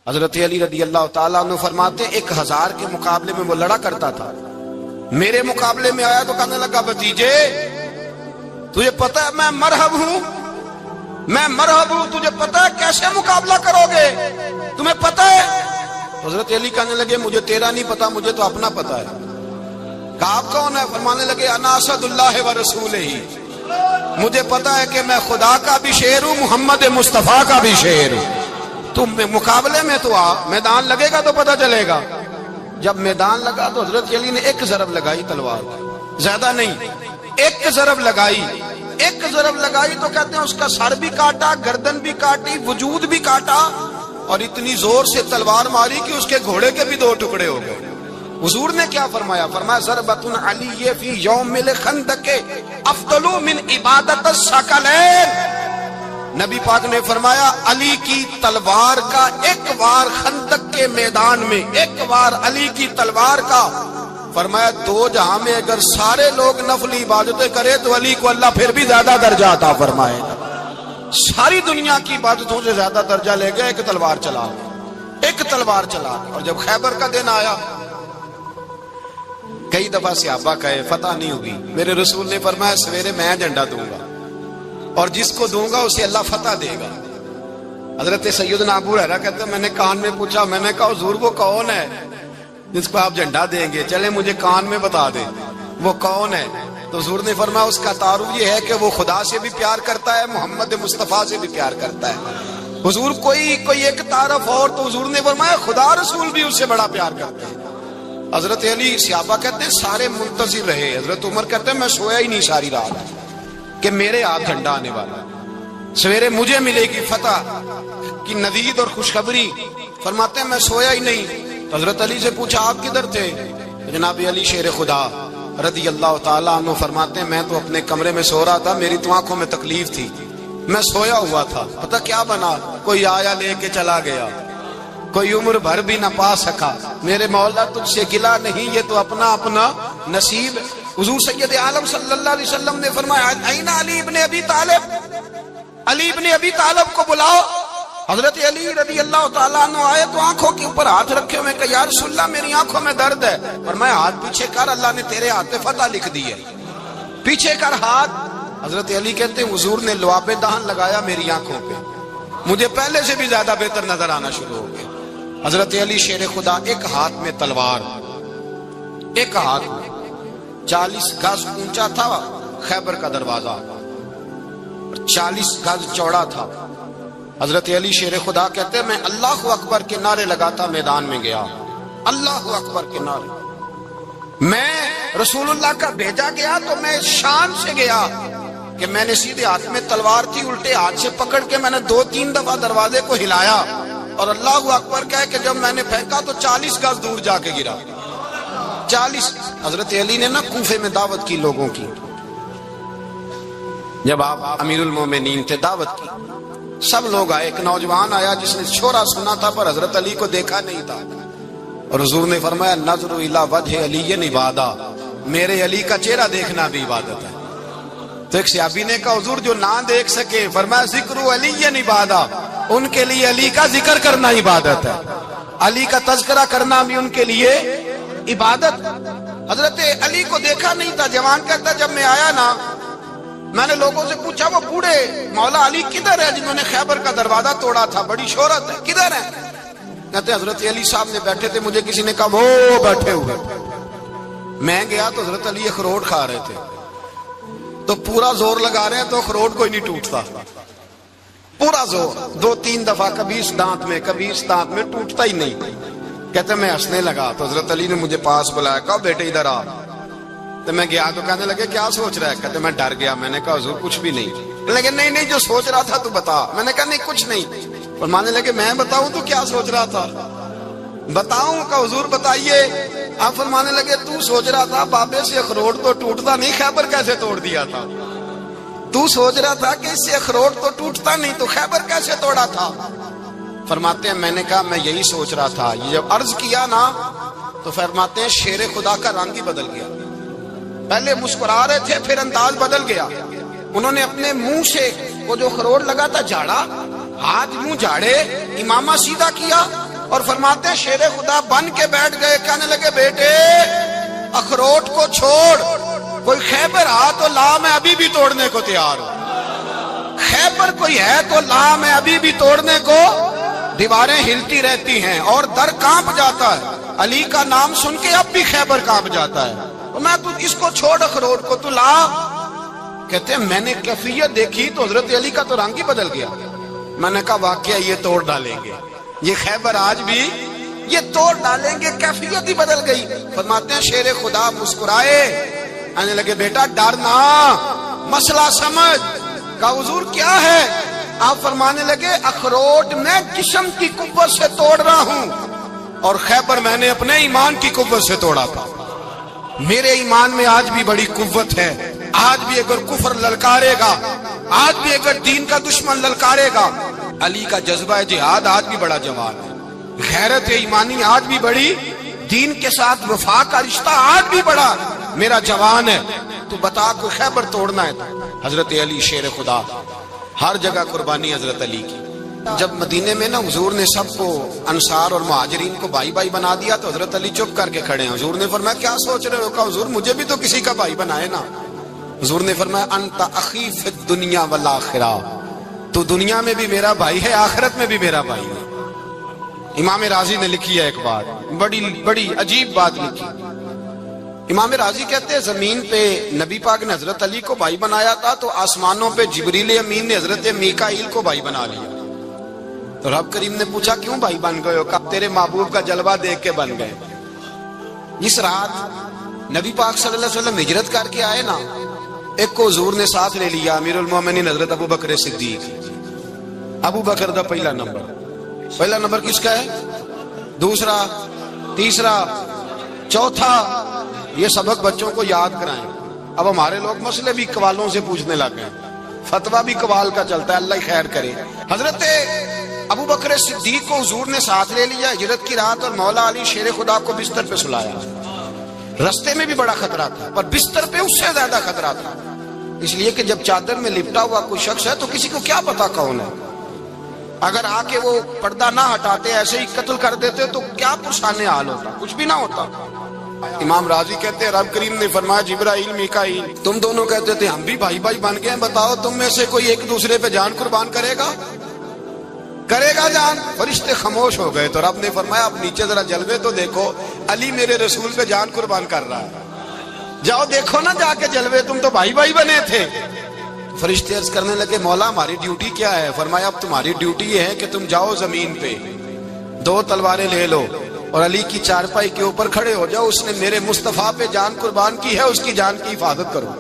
حضرت علی رضی اللہ تعالیٰ عنہ فرماتے 1000 کے مقابلے میں وہ لڑا کرتا تھا، میرے مقابلے میں آیا تو کہنے لگا بھتیجے تجھے پتہ ہے میں مرحب ہوں، تجھے پتہ ہے کیسے مقابلہ کرو گے، تمہیں پتہ ہے؟ حضرت علی کہنے لگے مجھے تیرا نہیں پتا، مجھے تو اپنا پتا ہے۔ کہا آپ کون ہے؟ فرمانے لگے انا اسد اللہ و رسولہ، مجھے پتا ہے کہ میں خدا کا بھی شیر ہوں، محمد مصطفیٰ کا بھی شیر ہوں۔ تم مقابلے میں تو آ، میدان لگے گا تو پتا چلے گا۔ جب میدان لگا تو حضرت علی نے ایک ضرب لگائی تلوار، زیادہ نہیں، ایک ضرب لگائی تو کہتے ہیں اس کا سر بھی کاٹا، گردن بھی کاٹی، وجود بھی کاٹا، اور اتنی زور سے تلوار ماری کہ اس کے گھوڑے کے بھی 2 ٹکڑے ہو گئے۔ حضور نے کیا فرمایا؟ فرمایا ضربۃ علی فی یوم الخندق افضل من عبادت الثقلین۔ نبی پاک نے فرمایا علی کی تلوار کا ایک وار خندق کے میدان میں، ایک وار علی کی تلوار کا، فرمایا 2 جہاں میں اگر سارے لوگ نفلی عبادتیں کرے تو علی کو اللہ پھر بھی زیادہ درجہ عطا فرمائے گا۔ ساری دنیا کی عبادتوں سے زیادہ درجہ لے گئے، ایک تلوار چلا، اور جب خیبر کا دن آیا، کئی دفعہ صحابہ کہے فتح نہیں ہوگی، میرے رسول نے فرمایا سویرے میں جھنڈا دوں گا اور جس کو دوں گا اسے اللہ فتح دے گا۔ حضرت سیدنا ابو ہریرہ کہتے ہیں میں نے کان میں پوچھا، میں نے کہا حضور وہ کون ہے جس کو آپ جھنڈا دیں گے؟ چلے مجھے کان میں بتا دیں وہ کون ہے۔ تو حضور نے فرمایا اس کا تعارف یہ ہے کہ وہ خدا سے بھی پیار کرتا ہے، محمد مصطفیٰ سے بھی پیار کرتا ہے۔ حضور کوئی ایک تعارف اور، تو حضور نے فرمایا خدا رسول بھی اس سے بڑا پیار کرتے ہیں۔ حضرت علی صحابہ کہتے ہیں سارے منتظر رہے، حضرت عمر کہتے ہیں میں سویا ہی نہیں ساری رات کہ میرے ہاتھ جھنڈا آنے والا، سویرے مجھے ملے گی فتح کی نوید اور خوشخبری۔ فرماتے ہیں میں سویا ہی نہیں۔ تو حضرت علی سے پوچھا آپ کدھر تھے؟ جناب علی شیر خدا رضی اللہ تعالیٰ عنہ فرماتے ہیں میں تو اپنے کمرے میں سو رہا تھا، میری تو آنکھوں میں تکلیف تھی، میں سویا ہوا تھا، پتہ کیا بنا؟ کوئی آیا لے کے چلا گیا، کوئی عمر بھر بھی نہ پا سکا۔ میرے مولا تجھ سے گلہ نہیں، یہ تو اپنا نصیب۔ حضور سید عالم صلی اللہ علیہ وسلم نے فرمایا این علی ابن ابی طالب، علی ابن ابی طالب کو بلاؤ۔ حضرت علی رضی اللہ تعالیٰ عنہ آئے تو آنکھوں کے اوپر ہاتھ رکھے ہوئے کہ یا رسول اللہ میری آنکھوں میں درد ہے۔ فرمایا ہاتھ پیچھے کر، اللہ نے تیرے ہاتھ پہ فتح لکھ دی ہے، پیچھے کر ہاتھ۔ حضرت علی کہتے ہیں حضور نے لعاب دہن لگایا میری آنکھوں پہ، مجھے پہلے سے بھی زیادہ بہتر نظر آنا شروع ہو گیا۔ حضرت علی شیر خدا ایک ہاتھ میں تلوار، ایک ہاتھ میں 40 گز اونچا تھا خیبر کا دروازہ، 40 گز چوڑا تھا۔ حضرت علی شیر خدا کہتے ہیں میں اللہ اکبر کے نعرے لگاتا میدان میں گیا، اللہ اکبر کے نعرے۔ میں رسول اللہ کا بھیجا گیا تو میں شان سے گیا کہ میں نے سیدھے ہاتھ میں تلوار تھی، الٹے ہاتھ سے پکڑ کے میں نے 2-3 دفعہ دروازے کو ہلایا اور اللہ اکبر کہہ کہ جب میں نے پھینکا تو 40 گز دور جا کے گرا، 40۔ حضرت علی نے نا کوفے میں دعوت کی لوگوں کی، جب آپ امیر المومنین تھے دعوت کی، سب لوگ آئے۔ ایک نوجوان آیا جس نے چھوڑا سنا تھا پر حضرت علی کو دیکھا نہیں تھا، اور حضور نے فرمایا نظر الی وجہ علی عبادت، میرے علی کا چہرہ دیکھنا بھی عبادت ہے۔ تو ایک صحابی نے کہا حضور جو نہ دیکھ سکے، فرمایا ذکر علی عبادت، ان کے لیے علی کا ذکر کرنا عبادت ہے، علی کا تذکرہ کرنا بھی ان کے لیے عبادت۔ حضرت علی کو دیکھا نہیں تھا، جوان کہتا جب میں آیا نا میں نے لوگوں سے پوچھا وہ بوڑھے مولا علی کدھر ہے جنہوں نے خیبر کا دروازہ توڑا تھا، بڑی شہرت ہے، کدھر ہے؟ کہتے حضرت علی صاحب نے بیٹھے تھے، مجھے کسی نے کہا وہ بیٹھے ہوئے۔ میں گیا تو حضرت علی اخروٹ کھا رہے تھے، تو پورا زور لگا رہے ہیں تو اخروٹ کوئی نہیں ٹوٹتا، پورا زور 2-3 دفعہ، کبھی اس دانت میں کبھی اس دانت میں، ٹوٹتا ہی نہیں۔ کہتے میں ہنسنے لگا تو حضرت علی نے مجھے پاس بلایا، کہا بیٹے ادھر آ۔ تو میں گیا تو کہنے لگے کیا سوچ رہا ہے؟ کہتے میں ڈر گیا، میں نے کہا حضور کچھ بھی نہیں۔ لیکن نہیں جو سوچ رہا تھا تو بتا۔ میں نے کہا نہیں کچھ نہیں۔ فرمانے لگے میں بتاؤں تو کیا سوچ رہا تھا؟ بتاؤں؟ کہ حضور بتائیے۔ آپ فرمانے لگے تو سوچ رہا تھا بابے سے اخروٹ تو ٹوٹتا نہیں، خیبر کیسے توڑ دیا تھا؟ تو سوچ رہا تھا کہ اس سے اخروٹ تو ٹوٹتا نہیں تو خیبر کیسے توڑا تھا؟ فرماتے ہیں میں نے کہا میں یہی سوچ رہا تھا۔ یہ جب عرض کیا نا تو فرماتے ہیں شیر خدا کا رنگ ہی بدل گیا، پہلے مسکرا رہے تھے پھر انداز بدل گیا۔ انہوں نے اپنے منہ سے وہ جو خروٹ لگا تھا جھاڑا، ہاتھ منہ جھاڑے، امامہ سیدھا کیا، اور فرماتے ہیں شیر خدا بن کے بیٹھ گئے، کہنے لگے بیٹے اخروٹ کو چھوڑ، کوئی خیبر آ تو لا، میں ابھی بھی توڑنے کو تیار ہوں، خیبر کوئی ہے تو لا، میں ابھی بھی توڑنے کو۔ دیواریں ہلتی رہتی ہیں اور در کانپ جاتا ہے، علی کا نام سن کے اب بھی خیبر کانپ جاتا ہے، تو میں تو اس کو چھوڑ اخروٹ کو تو لا۔ کہتے ہیں میں نے کیفیت دیکھی تو حضرت علی کا تو رنگ ہی بدل گیا، میں نے کہا واقعہ یہ توڑ ڈالیں گے، یہ خیبر آج بھی یہ توڑ ڈالیں گے، کیفیت ہی بدل گئی۔ فرماتے ہیں شیر خدا مسکرائے، آنے لگے بیٹا ڈرنا، مسئلہ سمجھ۔ کہا حضور کیا ہے؟ آپ فرمانے لگے اخروٹ میں جسم کی قوت سے توڑ رہا ہوں اور خیبر میں نے اپنے ایمان کی قوت سے توڑا تھا، میرے ایمان میں آج بھی بڑی قوت ہے، آج بھی اگر کفر للکارے گا، آج بھی اگر دین کا دشمن للکارے گا، علی کا جذبہ جہاد آج بھی بڑا جوان ہے، غیرت ایمانی آج بھی بڑی، دین کے ساتھ وفا کا رشتہ آج بھی بڑا میرا جوان ہے، تو بتا کوئی خیبر توڑنا ہے تو۔ حضرت علی شیر خدا، ہر جگہ قربانی حضرت علی کی۔ جب مدینے میں نا حضور نے سب کو انصار اور مہاجرین کو بھائی بھائی بنا دیا تو حضرت علی چپ کر کے کھڑے ہیں۔ حضور نے فرمایا کیا سوچ رہے ہو؟ کہا حضور مجھے بھی تو کسی کا بھائی بنائے نا۔ حضور نے فرمایا انت اخی فی الدنیا والآخرہ، تو دنیا میں بھی میرا بھائی ہے، آخرت میں بھی میرا بھائی ہے۔ امام راضی نے لکھی ہے ایک بات، بڑی عجیب بات لکھی۔ امام راضی کہتے ہیں زمین پہ نبی پاک نے حضرت علی کو بھائی بنایا تھا تو آسمانوں پہ جبریل امین نے حضرت میکائیل کو بھائی بنا لیا۔ تو رب کریم نے پوچھا کیوں بھائی بن گئے ہو؟ کہا تیرے محبوب کا جلوہ دیکھ کے بن گئے۔ اس رات نبی پاک صلی اللہ علیہ وسلم ہجرت کر کے آئے نا، ایک کو حضور نے ساتھ لے لیا، امیر المومنین حضرت ابو بکر صدیق۔ ابو بکر دا پہلا نمبر کس کا ہے؟ دوسرا، تیسرا، چوتھا، یہ سبق بچوں کو یاد کرائیں۔ اب ہمارے لوگ مسئلے بھی قوالوں سے پوچھنے لگ گئے، فتویٰ بھی قوال کا چلتا ہے، اللہ ہی خیر کرے۔ حضرت ابو بکر صدیق کو حضور نے ساتھ لے لیا ہجرت کی رات، اور مولا علی شیر خدا کو بستر پہ سلایا۔ رستے میں بھی بڑا خطرہ تھا پر بستر پہ اس سے زیادہ خطرہ تھا، اس لیے کہ جب چادر میں لپٹا ہوا کوئی شخص ہے تو کسی کو کیا پتا کون ہے، اگر آ کے وہ پردہ نہ ہٹاتے ایسے ہی قتل کر دیتے تو کیا پرسانے حال ہوتا، کچھ بھی نہ ہوتا۔ امام راضی کہتے ہیں رب کریم نے فرمایا جبرائیل میکائیل تم دونوں کہتے تھے ہم بھی بھائی بھائی بن گئے ہیں، بتاؤ تم میں سے کوئی ایک دوسرے پہ جان قربان کرے گا جان؟ فرشتے خاموش ہو گئے تو رب نے فرمایا اب نیچے ذرا جلوے تو دیکھو، علی میرے رسول پہ جان قربان کر رہا ہے، جاؤ دیکھو نا جا کے جلوے، تم تو بھائی بھائی بنے تھے۔ فرشتے عرض کرنے لگے مولا ہماری ڈیوٹی کیا ہے؟ فرمایا اب تمہاری ڈیوٹی یہ ہے کہ تم جاؤ زمین پہ 2 تلواریں لے لو اور علی کی چارپائی کے اوپر کھڑے ہو جاؤ، اس نے میرے مصطفیٰ پہ جان قربان کی ہے، اس کی جان کی حفاظت کرو،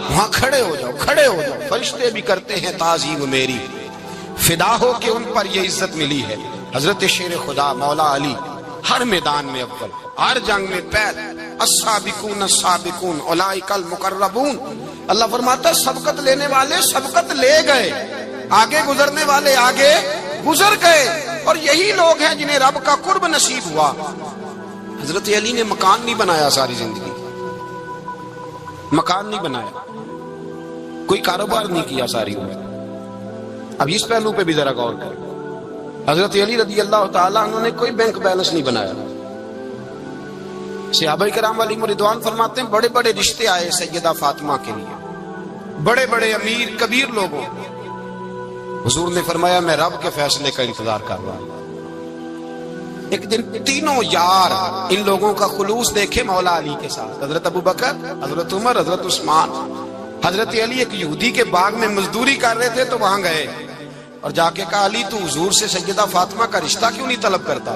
وہاں کھڑے ہو جاؤ۔ فرشتے بھی کرتے ہیں تعظیم میری، فدا ہو کہ ان پر یہ عزت ملی ہے۔ حضرت شیر خدا مولا علی ہر میدان میں اول، ہر جنگ میں پہل، السابقون السابقون اولئک المقربون۔ اللہ فرماتا ہے سبقت لینے والے سبقت لے گئے، آگے گزرنے والے آگے گزر گئے، اور یہی لوگ ہیں جنہیں رب کا قرب نصیب ہوا۔ حضرت علی نے مکان نہیں بنایا، ساری زندگی مکان نہیں بنایا، کوئی کاروبار نہیں کیا ساری عمر۔ اب اس پہلو پہ بھی ذرا غور کریں، حضرت علی رضی اللہ تعالیٰ انہوں نے کوئی بینک بیلنس نہیں بنایا۔ صحابہ کرام علیہم رضوان فرماتے ہیں بڑے بڑے رشتے آئے سیدہ فاطمہ کے لیے، بڑے بڑے امیر کبیر لوگوں، حضور نے فرمایا میں رب کے فیصلے کا انتظار کر رہا ہوں۔ ایک دن تینوں یار ان لوگوں کا خلوص دیکھے مولا علی کے ساتھ، حضرت ابو بکر، حضرت عمر، حضرت عثمان۔ حضرت علی ایک یہودی کے باغ میں مزدوری کر رہے تھے تو وہاں گئے اور جا کے کہا علی تو حضور سے سیدہ فاطمہ کا رشتہ کیوں نہیں طلب کرتا؟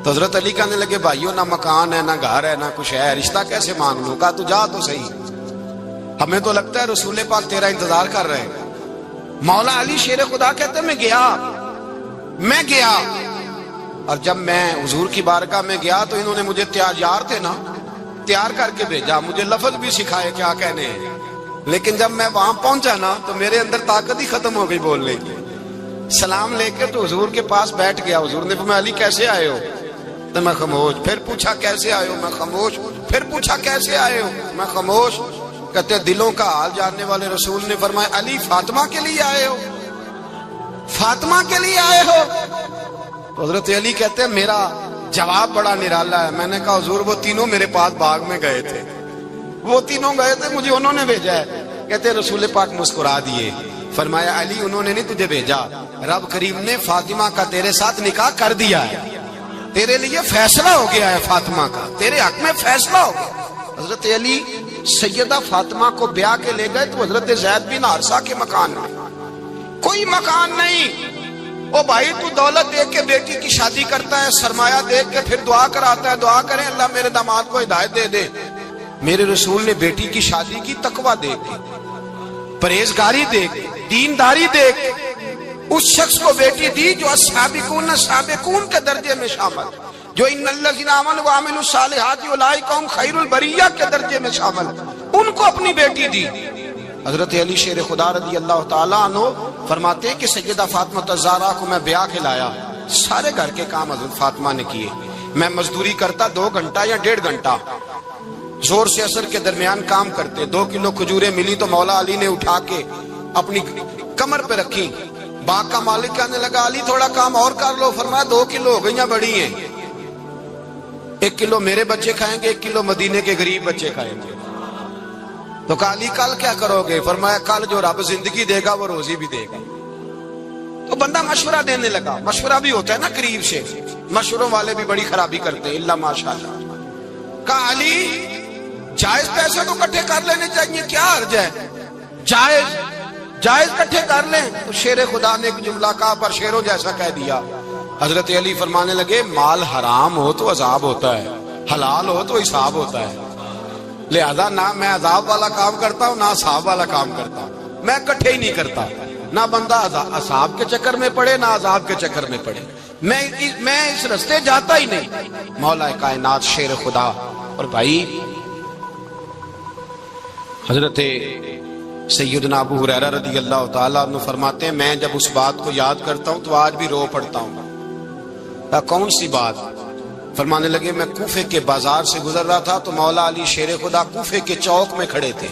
تو حضرت علی کہنے لگے بھائیو نہ مکان ہے، نہ گھر ہے، نہ کچھ ہے، رشتہ کیسے مانگ لوں؟ کہا تو جا تو صحیح، ہمیں تو لگتا ہے رسول پاک تیرا انتظار کر رہے ہیں۔ مولا علی شیر خدا کہتے میں گیا اور جب میں حضور کی بارگاہ میں گیا تو انہوں نے مجھے تیار کر کے بھیجا، مجھے لفظ بھی سکھائے کیا کہنے ہیں، لیکن جب میں وہاں پہنچا نا تو میرے اندر طاقت ہی ختم ہو گئی بولنے کی۔ سلام لے کے تو حضور کے پاس بیٹھ گیا، حضور نے فرمایا علی کیسے آئے ہو؟ تو میں خاموش، پھر پوچھا کیسے آئے ہو؟ میں خاموش، پھر پوچھا کیسے آئے ہو؟ میں خاموش۔ کہتے دلوں کا حال جاننے والے رسول نے فرمایا علی فاطمہ کے لیے آئے ہو؟ فاطمہ کے لیے آئے ہو؟ تو حضرت علی کہتے ہیں میرا جواب بڑا نرالا ہے. میں نے کہا حضور وہ تینوں میرے پاس باغ میں گئے تھے, وہ تینوں گئے تھے, مجھے انہوں نے بھیجا ہے. کہتے ہیں رسول پاک مسکرا دیے, فرمایا علی انہوں نے نہیں تجھے بھیجا, رب کریم نے فاطمہ کا تیرے ساتھ نکاح کر دیا ہے, تیرے لیے فیصلہ ہو گیا ہے فاطمہ کا, تیرے حق میں فیصلہ ہو گیا. حضرت علی سیدہ فاطمہ کو بیاہ کے لے گئے تو حضرت زید بن حارثہ کے مکان میں, کوئی مکان نہیں. او بھائی تو دولت دیکھ کے بیٹی کی شادی کرتا ہے, سرمایہ دیکھ کے پھر دعا کراتا ہے, دعا کریں اللہ میرے داماد کو ہدایت دے دے. میرے رسول نے بیٹی کی شادی کی تقوی دیکھ کے, پرہیزگاری دیکھ, دینداری دیکھ, اس شخص کو بیٹی دی جو السابقون سابقون کے درجے میں شامل, جو ان الذین آمنوا وعملوا الصالحات اولئک هم خیر البریہ کے درجے میں شامل, ان کو اپنی بیٹی دی. حضرت علی شیر خدا رضی اللہ تعالیٰ عنہ فرماتے کہ سیدہ فاطمہ الزہرا کو میں بیاہ کے لایا, سارے گھر کے کام حضرت فاطمہ نے کیے. میں مزدوری کرتا 2 گھنٹہ یا 1.5 گھنٹہ, زور سے اثر کے درمیان کام کرتے. 2 کلو کھجوریں ملی تو مولا علی نے اٹھا کے اپنی کمر پہ رکھی. باغ کا مالک کہنے لگا علی تھوڑا کام اور کر لو. فرمایا 2 کلو ہو گئیاں بڑی ہیں, 1 کلو میرے بچے کھائیں گے, 1 کلو مدینے کے غریب بچے کھائیں گے. تو کہا علی کل کیا کرو گے؟ فرمایا کل جو رب زندگی دے گا وہ روزی بھی دے گا. تو بندہ مشورہ دینے لگا, مشورہ بھی ہوتا ہے نا قریب سے, مشوروں والے بھی بڑی خرابی کرتے ہیں اللہ ماشاءاللہ. کہا علی جائز پیسے تو کٹھے کر لینے چاہیے, کیا حرج ہے, جائز کٹھے کر لیں. تو شیر خدا نے ایک جملہ کہا پر شیروں جیسا کہہ دیا. حضرت علی فرمانے لگے مال حرام ہو تو عذاب ہوتا ہے, حلال ہو تو حساب ہوتا ہے, لہذا نہ میں عذاب والا کام کرتا ہوں نہ حساب والا کام کرتا ہوں, میں کٹھے ہی نہیں کرتا. نہ بندہ حساب کے چکر میں پڑے نہ عذاب کے چکر میں پڑے, میں اس رستے جاتا ہی نہیں. مولا کائنات شیر خدا. اور بھائی حضرت سیدنا ابو ہریرہ رضی اللہ تعالیٰ عنہ فرماتے ہیں میں جب اس بات کو یاد کرتا ہوں تو آج بھی رو پڑتا ہوں. کون سی بات؟ فرمانے لگے میں کوفے کے بازار سے گزر رہا تھا تو مولا علی شیر خدا کوفے کے چوک میں کھڑے تھے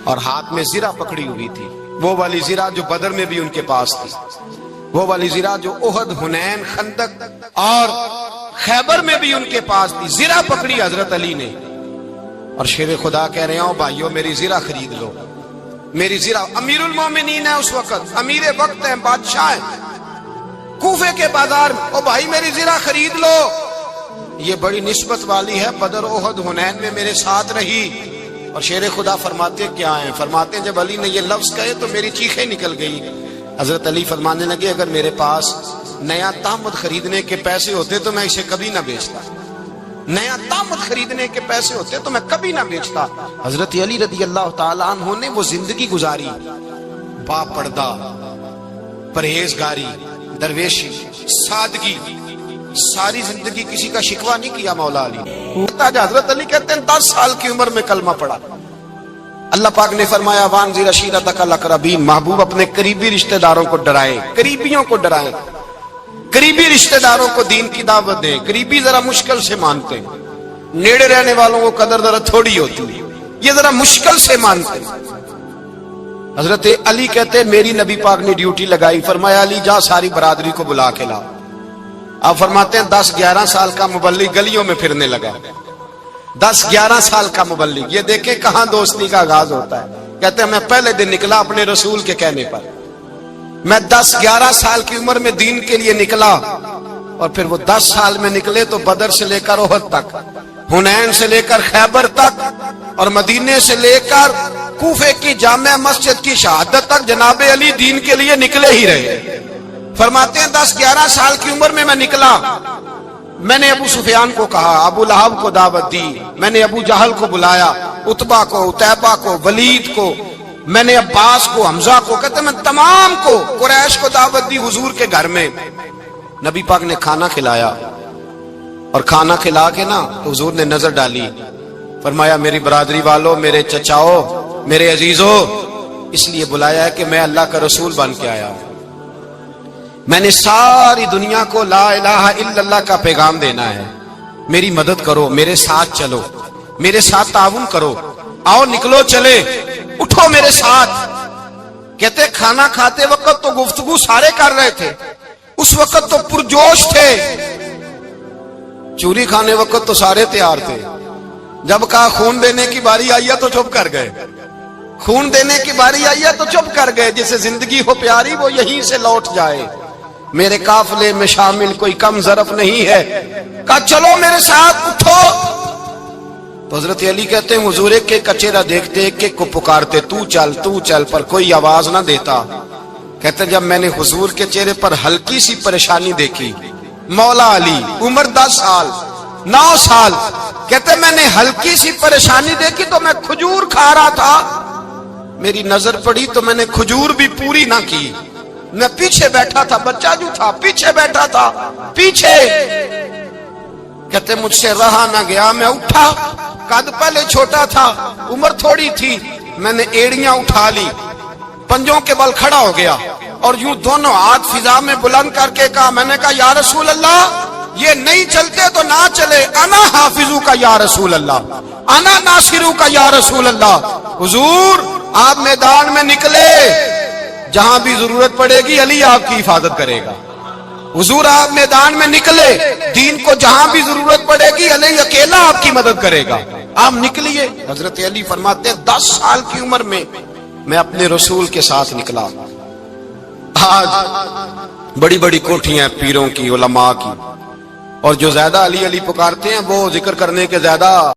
اور ہاتھ میں زرہ پکڑی ہوئی تھی, وہ والی زرہ جو بدر میں بھی ان کے پاس تھی, وہ والی زرہ جو احد, حنین, خندق اور خیبر میں بھی ان کے پاس تھی. زرہ پکڑی حضرت علی نے اور شیر خدا کہہ رہے ہوں بھائیو میری زرہ خرید لو, میری زرہ. امیر المومنین ہے اس وقت, امیر وقت ہے, بادشاہ ہے, کوفے کے بازار میں, او بھائی میری زرہ خرید لو. یہ بڑی نسبت والی ہے, بدر, احد, حنین میں میرے ساتھ رہی. اور شیر خدا فرماتے کیا ہیں؟ فرماتے ہیں جب علی نے یہ لفظ کہے تو میری چیخیں نکل گئی. حضرت علی فرمانے لگے اگر میرے پاس نیا تامت خریدنے کے پیسے ہوتے تو میں اسے کبھی نہ بیچتا, نیا تامت خریدنے کے پیسے ہوتے تو میں کبھی نہ بیچتا. حضرت علی رضی اللہ تعالیٰ عنہ نے وہ زندگی گزاری, با پردہ, پرہیزگاری, درویشی, سادگی, ساری زندگی کسی کا شکوہ نہیں کیا مولا علی. حضرت علی کہتے ہیں 10 سال کی عمر میں کلمہ پڑھا. اللہ پاک نے فرمایا وانذر عشیرتک الاقربین, محبوب اپنے قریبی رشتہ داروں کو ڈرائے, قریبیوں کو ڈرائے, قریبی رشتہ داروں کو دین کی دعوت دیں. قریبی ذرا مشکل سے مانتے ہیں, نیڑے رہنے والوں کو قدر ذرا تھوڑی ہوتی ہے, یہ ذرا مشکل سے مانتے ہیں. حضرت علی کہتے ہیں میری نبی پاک نے ڈیوٹی لگائی, فرمایا علی جا ساری برادری کو بلا کے لا. آپ فرماتے ہیں 10-11 سال کا مبلغ گلیوں میں پھرنے لگا, 10-11 سال کا مبلغ. یہ دیکھیں کہاں دوستی کا آغاز ہوتا ہے. کہتے ہیں میں پہلے دن نکلا اپنے رسول کے کہنے پر, میں 10-11 سال کی عمر میں دین کے لیے نکلا اور پھر وہ 10 سال میں نکلے تو بدر سے لے کر احد تک, حنین سے لے کر خیبر تک اور مدینے سے لے کر کوفے کی جامع مسجد کی شہادت تک جناب علی دین کے لیے نکلے ہی رہے. فرماتے ہیں 10-11 سال کی عمر میں نکلا. میں نے ابو سفیان کو کہا, ابو لہب کو دعوت دی, میں نے ابو جہل کو بلایا, عتبہ کو, عتیبہ کو, ولید کو, میں نے عباس کو, حمزہ کو, کہتے میں تمام کو, قریش کو دعوت دی حضور کے گھر میں. نبی پاک نے کھانا کھلایا اور کھانا کھلا کے نا حضور نے نظر ڈالی, فرمایا میری برادری والوں, میرے چچاؤ, میرے عزیزو, اس لیے بلایا ہے کہ میں اللہ کا رسول بن کے آیا ہوں. میں نے ساری دنیا کو لا الہ الا اللہ کا پیغام دینا ہے, میری مدد کرو, میرے ساتھ چلو, میرے ساتھ تعاون کرو, آؤ نکلو چلے, اٹھو میرے ساتھ. کہتے کھانا کھاتے وقت تو گفتگو سارے کر رہے تھے, اس وقت تو پرجوش تھے، چوری کھانے وقت تو سارے تیار تھے، جب کہا خون دینے کی باری آئی ہے تو چپ کر گئے، خون دینے کی باری آئی ہے تو چپ کر گئے، جسے زندگی ہو پیاری وہ یہیں سے لوٹ جائے، میرے قافلے میں شامل کوئی کم ظرف نہیں ہے، کہا چلو میرے ساتھ اٹھو۔ تو حضرت علی کہتے ہیں حضور ایک ایک کا چہرہ دیکھتے ایک ایک کو پکارتے تو چل، پر کوئی آواز نہ دیتا۔ کہتے ہیں جب میں نے حضور کے چہرے پر ہلکی سی پریشانی دیکھی، مولا علی عمر 10 سال 9 سال، کہتے ہیں میں نے ہلکی سی پریشانی دیکھی تو میں کھجور کھا رہا تھا، میری نظر پڑی تو میں نے کھجور بھی پوری نہ کی، میں پیچھے بیٹھا تھا، بچہ جو تھا پیچھے بیٹھا تھا، پیچھے۔ کہتے مجھ سے رہا نہ گیا، میں اٹھا، قد پہلے چھوٹا تھا، عمر تھوڑی تھی، میں نے ایڑیاں اٹھا لی، پنجوں کے بل کھڑا ہو گیا اور یوں دونوں ہاتھ فضا میں بلند کر کے کہا، میں نے کہا یا رسول اللہ یہ نہیں چلتے تو نہ چلے، انا حافظو کا یا رسول اللہ، انا ناصرو کا یا رسول اللہ۔ حضور آپ میدان میں نکلے، جہاں بھی ضرورت پڑے گی علی آپ کی حفاظت کرے گا، حضور آپ میدان میں نکلے، دین کو جہاں بھی ضرورت پڑے گی علی اکیلا آپ کی مدد کرے گا، آپ نکلیے۔ حضرت علی فرماتے ہیں 10 سال کی عمر میں میں اپنے رسول کے ساتھ نکلا۔ آج بڑی بڑی کوٹھیاں پیروں کی، علماء کی، اور جو زیادہ علی علی پکارتے ہیں وہ ذکر کرنے کے زیادہ